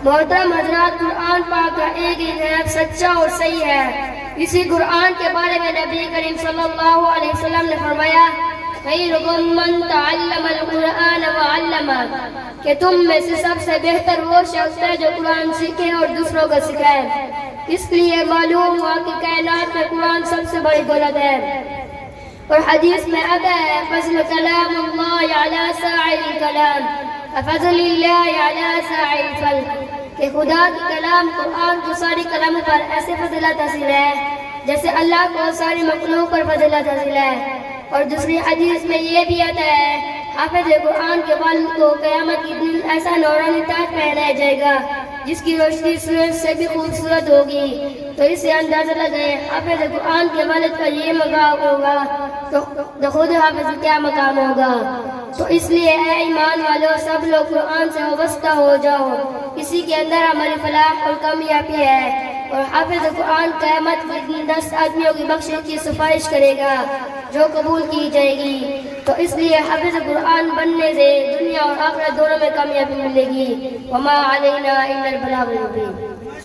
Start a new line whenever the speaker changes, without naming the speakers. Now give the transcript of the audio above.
محترم حضرات، قرآن پاک کا ایک ہی غیب سچا اور صحیح ہے۔ اسی قرآن کے بارے میں نبی کریم صلی اللہ علیہ وسلم نے فرمایا، خیرکم من تعلم القرآن وعلمہ، کہ تم میں سے سب سے بہتر وہ شخص ہے جو قرآن سیکھے اور دوسروں کو سکھائے۔ اس لیے معلوم ہوا کہ کائنات میں قرآن سب سے بڑی دولت ہے۔ اور حدیث میں آتا ہے، فضل کلام اللہ علی سائر الکلام فضل اللہ علی سائر الخلق، کہ خدا کی کلام قرآن کو ساری کلاموں پر ایسے فضیلت حاصل ہے جیسے اللہ کو ساری مخلوق پر فضیلت حاصل ہے۔ اور دوسری حدیث میں یہ بھی آتا ہے، حافظ قرآن کے والد کو قیامت کے دن ایسا نورانی تاج پہنایا جائے گا جس کی روشنی سورج سے بھی خوبصورت ہوگی۔ تو اس سے اندازہ لگائیں حافظ قرآن کے والد کا یہ مقام ہوگا تو خود حافظ کیا مقام ہوگا۔ تو اس لیے اے ایمان والو، سب لوگ قرآن سے وابستہ ہو جاؤ، اسی کے اندر ہماری فلاح اور کامیابی ہے۔ اور حافظ قرآن قیامت کے دن 10 آدمیوں کی بخشش کی سفارش کرے گا جو قبول کی جائے گی۔ تو اس لیے حافظ قرآن بننے سے دنیا اور آخرت دونوں میں کامیابی ملے گی۔ وما علینا الا البلاغ المبین۔